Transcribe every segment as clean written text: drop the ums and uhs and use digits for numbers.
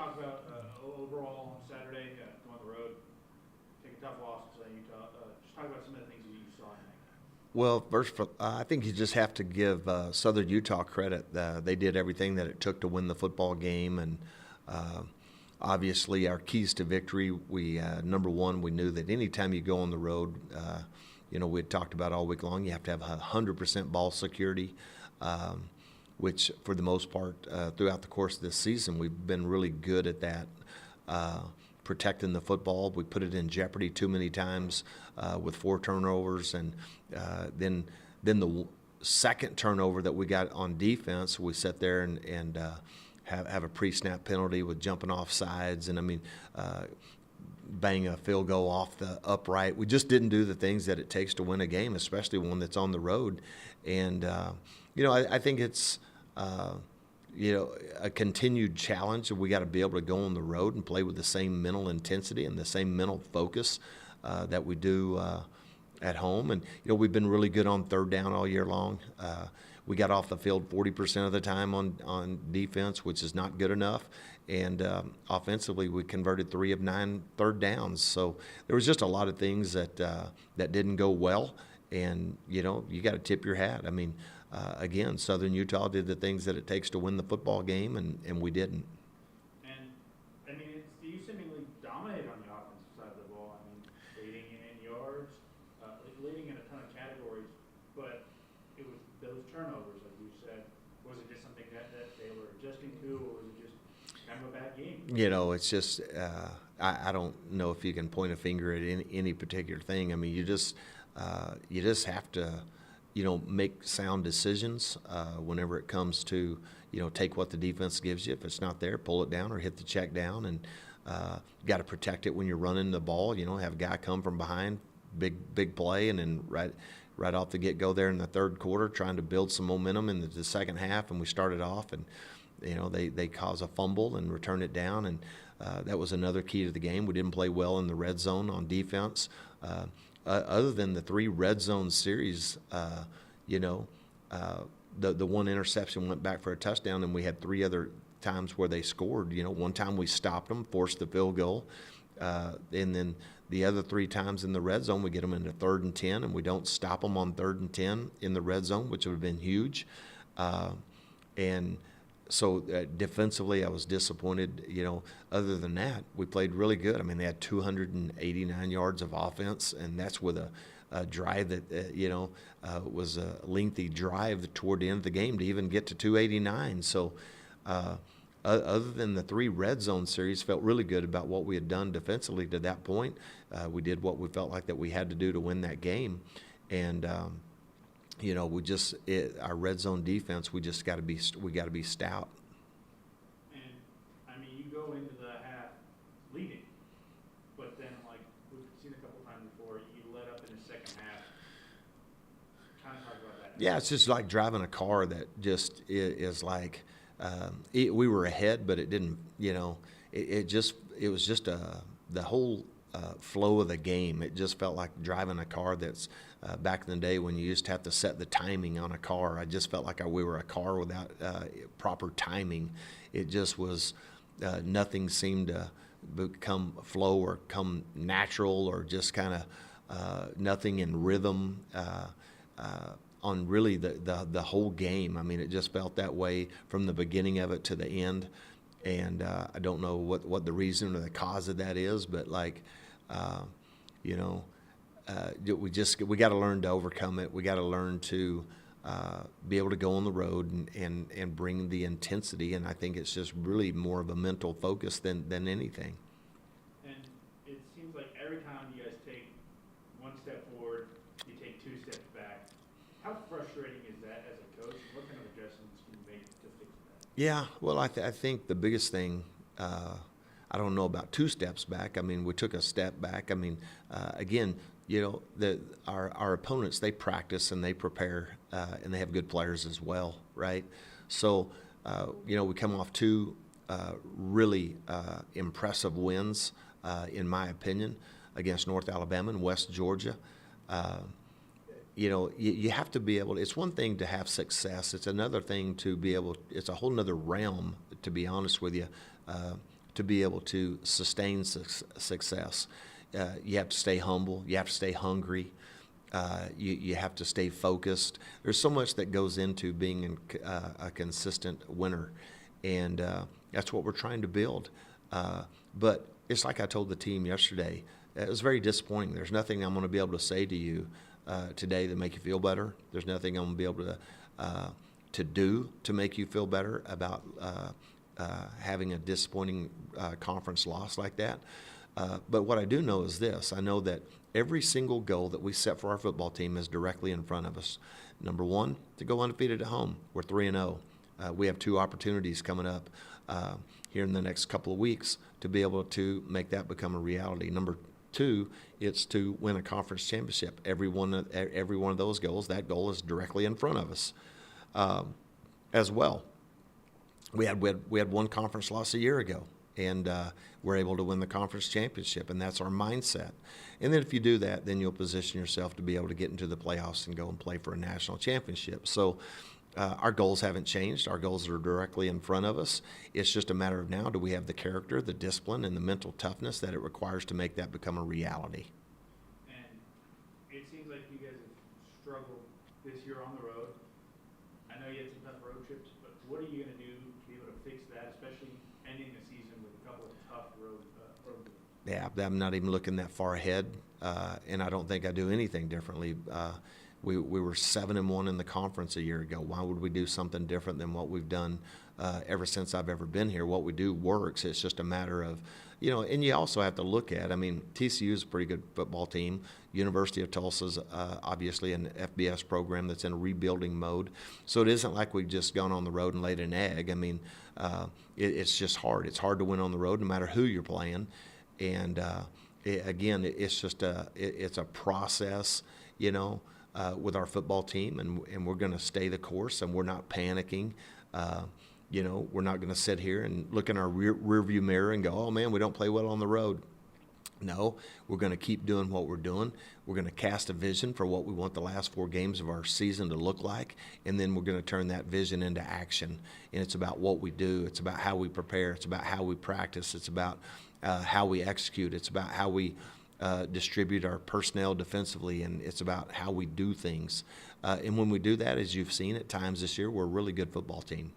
talk about overall on Saturday, going on the road, take a tough loss to Utah. Just talk about some of the things that you saw in that game. Well, first, I think you just have to give Southern Utah credit. They did everything that it took to win the football game, and obviously our keys to victory. We number one, we knew that anytime you go on the road, we had talked about all week long, you have to have 100% ball security, which for the most part throughout the course of this season, we've been really good at that. Protecting the football. We put it in jeopardy too many times with 4 turnovers, and then the second turnover that we got on defense, we sat there and have a pre-snap penalty with jumping off sides, and bang a field goal off the upright. We just didn't do the things that it takes to win a game, especially one that's on the road. And I think it's a continued challenge. We got to be able to go on the road and play with the same mental intensity and the same mental focus that we do at home. And, we've been really good on third down all year long. We got off the field 40% of the time on defense, which is not good enough. And offensively, we converted 3 of 9 third downs. So there was just a lot of things that didn't go well. And, you got to tip your hat. Again, Southern Utah did the things that it takes to win the football game, and we didn't. And, you seemingly dominated on the offensive side of the ball. Leading in yards, leading in a ton of categories, but it was those turnovers, like you said. Was it just something that they were adjusting to, or was it just kind of a bad game? It's just I don't know if you can point a finger at any particular thing. You just have to make sound decisions whenever it comes to, take what the defense gives you. If it's not there, pull it down or hit the check down, and you got to protect it when you're running the ball. Have a guy come from behind, big play, and then right off the get-go there in the third quarter, trying to build some momentum in the second half, and we started off, and they cause a fumble and return it down, and that was another key to the game. We didn't play well in the red zone on defense. Other than the 3 red zone series, the one interception went back for a touchdown, and we had 3 other times where they scored. One time we stopped them, forced the field goal, and then the other 3 times in the red zone, we get them into 3rd and 10, and we don't stop them on 3rd and 10 in the red zone, which would have been huge. And so defensively, I was disappointed. Other than that, we played really good. They had 289 yards of offense, and that's with a drive that was a lengthy drive toward the end of the game to even get to 289. So other than the 3 red zone series, felt really good about what we had done defensively to that point. We did what we felt like that we had to do to win that game, and our red zone defense, we got to be stout. And you go into the half leading, but then like we've seen a couple times before, you let up in the second half. Kind of talk about that. Yeah, it's just like driving a car that just is like we were ahead, but it didn't. It was just the whole flow of the game. It just felt like driving a car that's back in the day when you used to have to set the timing on a car. I just felt like we were a car without proper timing. It just was nothing seemed to become flow or come natural, or just kind of nothing in rhythm on really the whole game. It just felt that way from the beginning of it to the end. And I don't know what the reason or the cause of that is, but we got to learn to overcome it. We got to learn to be able to go on the road and bring the intensity. And I think it's just really more of a mental focus than anything. And it seems like every time you guys take 1 step forward, you take 2 steps back. How frustrating is that as a coach? What kind of adjustments can you make to fix that? Yeah, well, I think the biggest thing, I don't know about 2 steps back. We took a step back. Again, our opponents, they practice and they prepare, and they have good players as well, right? So, we come off 2 really impressive wins, in my opinion, against North Alabama and West Georgia. You have to be able, it's one thing to have success. It's another thing to be able, it's a whole nother realm, to be honest with you, to be able to sustain success. You have to stay humble. You have to stay hungry. You have to stay focused. There's so much that goes into being a consistent winner, and that's what we're trying to build. But it's like I told the team yesterday, it was very disappointing. There's nothing I'm going to be able to say to you today that make you feel better. There's nothing I'm going to be able to do to make you feel better about having a disappointing conference loss like that. But what I do know is this. I know that every single goal that we set for our football team is directly in front of us. Number one, to go undefeated at home. We're 3-0. We have 2 opportunities coming up here in the next couple of weeks to be able to make that become a reality. Number 2, it's to win a conference championship. Every one of those goals, that goal is directly in front of us as well. We had 1 conference loss a year ago, and we're able to win the conference championship, and that's our mindset. And then if you do that, then you'll position yourself to be able to get into the playoffs and go and play for a national championship. So our goals haven't changed. Our goals are directly in front of us. It's just a matter of now, do we have the character, the discipline, and the mental toughness that it requires to make that become a reality? And it seems like you guys have struggled this year on the road. I know you had some tough road trips, but what are you going to do to be able to fix that, especially ending the season with a couple of tough road games? Yeah, I'm not even looking that far ahead, and I don't think I do anything differently. We were 7-1 in the conference a year ago. Why would we do something different than what we've done ever since I've ever been here? What we do works. It's just a matter of, and you also have to look at, TCU is a pretty good football team. University of Tulsa is obviously an FBS program that's in rebuilding mode. So it isn't like we've just gone on the road and laid an egg. It's just hard. It's hard to win on the road no matter who you're playing. And it's just it's a process, with our football team, and we're going to stay the course, and we're not panicking. We're not going to sit here and look in our rear view mirror and go, oh man, we don't play well on the road. No, we're going to keep doing what we're doing. We're going to cast a vision for what we want the last 4 games of our season to look like, and then we're going to turn that vision into action. And it's about what we do. It's about how we prepare. It's about how we practice. It's about how we execute. It's about how we distribute our personnel defensively, and it's about how we do things. And when we do that, as you've seen at times this year, we're a really good football team.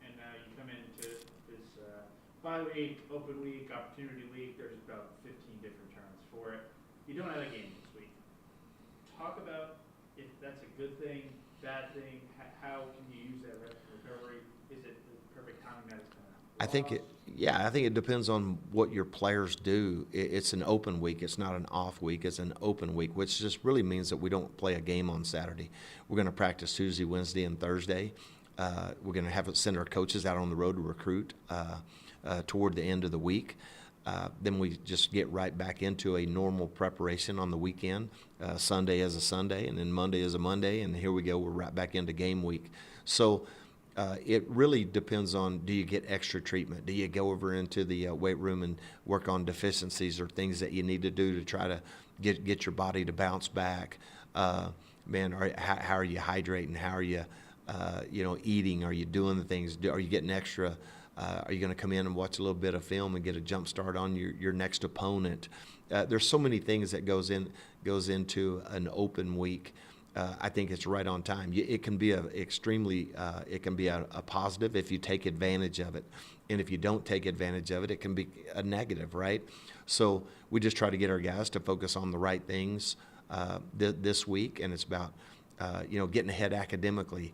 And you come into this bye-week, open week, opportunity week. There's about 15 different terms for it. You don't have a game this week. Talk about if that's a good thing, bad thing. How can you use that rest recovery? Is it the perfect timing that it's going to? I think it depends on what your players do. It's an open week. It's not an off week. It's an open week, which just really means that we don't play a game on Saturday. We're going to practice Tuesday, Wednesday, and Thursday. We're going to send our coaches out on the road to recruit toward the end of the week. Then we just get right back into a normal preparation on the weekend. Sunday is a Sunday, and then Monday is a Monday, and here we go. We're right back into game week. So it really depends on, do you get extra treatment? Do you go over into the weight room and work on deficiencies or things that you need to do to try to get your body to bounce back? How are you hydrating? How are you, eating? Are you doing the things? Are you getting extra? Are you going to come in and watch a little bit of film and get a jump start on your next opponent? There's so many things that goes into an open week. I think it's right on time. It can be a positive if you take advantage of it. And if you don't take advantage of it, it can be a negative, right? So we just try to get our guys to focus on the right things this week, and it's about getting ahead academically,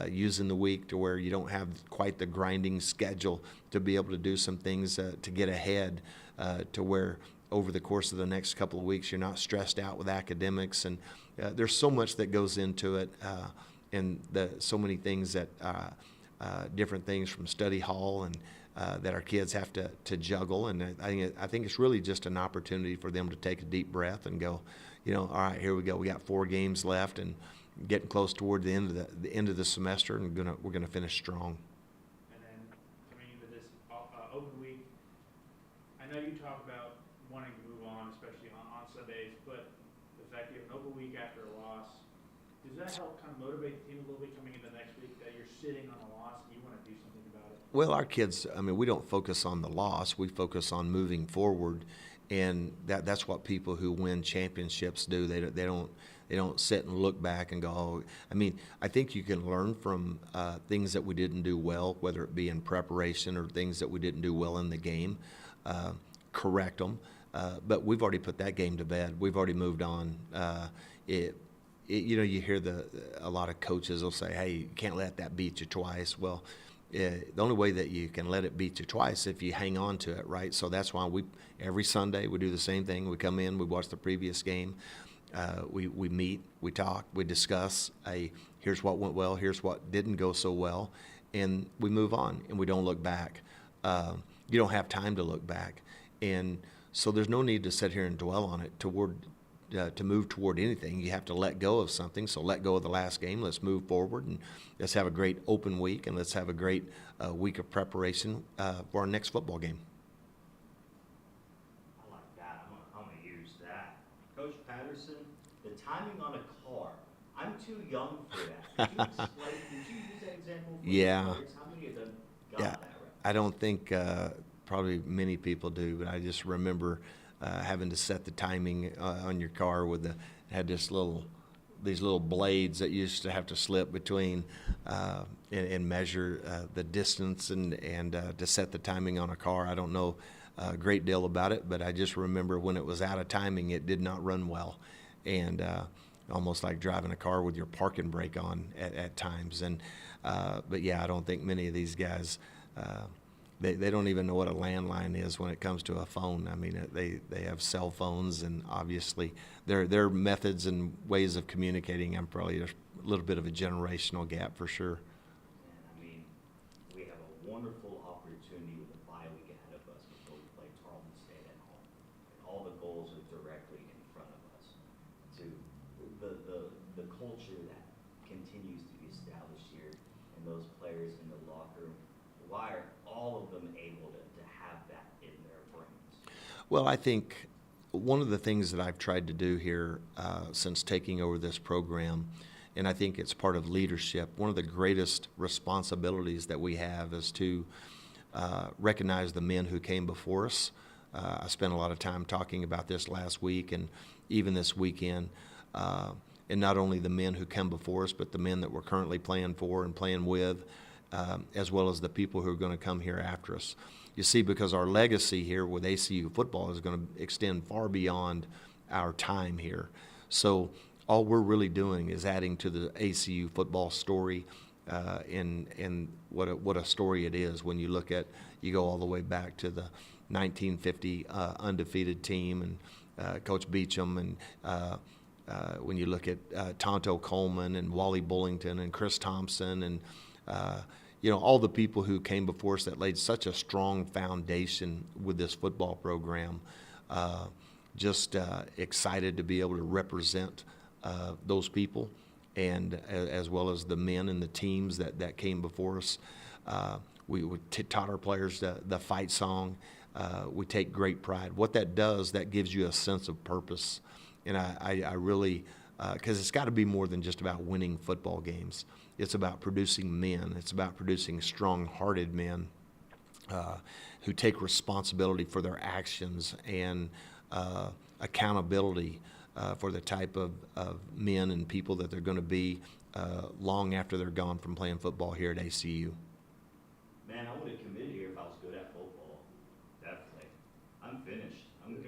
using the week to where you don't have quite the grinding schedule to be able to do some things to get ahead, to where over the course of the next couple of weeks you're not stressed out with academics. And there's so much that goes into it, and so many things that different things from study hall and that our kids have to juggle. And I think it's really just an opportunity for them to take a deep breath and go, all right, here we go. We got 4 games left and getting close toward the end of the semester, and we're gonna finish strong. And then coming into this open week, I know you talk about wanting to move on, especially on Sundays, but the fact you have an open week after a loss, does that help kind of motivate the team a little bit coming into next week, that you're sitting on a loss and you want to do something about it? Well, our kids, I mean, we don't focus on the loss. We focus on moving forward, and that's what people who win championships do. They don't sit and look back and go, oh, I mean, I think you can learn from things that we didn't do well, whether it be in preparation or things that we didn't do well in the game, correct them. But we've already put that game to bed. We've already moved on. You hear a lot of coaches will say, hey, you can't let that beat you twice. Well, the only way that you can let it beat you twice if you hang on to it, right? So that's why every Sunday we do the same thing. We come in, we watch the previous game, we meet, we talk, we discuss. Here's what went well, here's what didn't go so well, and we move on and we don't look back. You don't have time to look back, and so there's no need to sit here and dwell on it to move toward anything. You have to let go of something. So let go of the last game. Let's move forward, and let's have a great open week, and let's have a great week of preparation for our next football game. I like that. I'm gonna use that. Coach Patterson, the timing on a car. I'm too young for that. Did you use that example? Yeah. How many of them got that right? I don't think probably many people do, but I just remember having to set the timing on your car had these little blades that you used to have to slip between and measure the distance and to set the timing on a car. I don't know a great deal about it, but I just remember when it was out of timing, it did not run well, and almost like driving a car with your parking brake on at times. And but yeah, I don't think many of these guys. They don't even know what a landline is when it comes to a phone. I mean, they have cell phones, and obviously their methods and ways of communicating, I'm probably a little bit of a generational gap for sure. And I mean, we have a wonderful opportunity with the bye week ahead of us before we play Tarleton State at home. And all the goals are directly in front of us. To the culture that continues to be established here, and those players in the locker room, why are all of them able to have that in their brains? Well, I think one of the things that I've tried to do here since taking over this program, and I think it's part of leadership, one of the greatest responsibilities that we have is to recognize the men who came before us. I spent a lot of time talking about this last week and even this weekend, and not only the men who come before us, but the men that we're currently playing for and playing with, as well as the people who are going to come here after us. You see, because our legacy here with ACU football is going to extend far beyond our time here. So all we're really doing is adding to the ACU football story, and what a story it is when you go all the way back to the 1950 undefeated team and Coach Beecham, and when you look at Tonto Coleman and Wally Bullington and Chris Thompson and all the people who came before us that laid such a strong foundation with this football program. Just excited to be able to represent those people, and as well as the men and the teams that came before us. We taught our players the fight song. We take great pride. What that does, that gives you a sense of purpose. And I really, because it's got to be more than just about winning football games. It's about producing men. It's about producing strong-hearted men who take responsibility for their actions and accountability for the type of men and people that they're going to be long after they're gone from playing football here at ACU. Man, I would have committed here if I was good at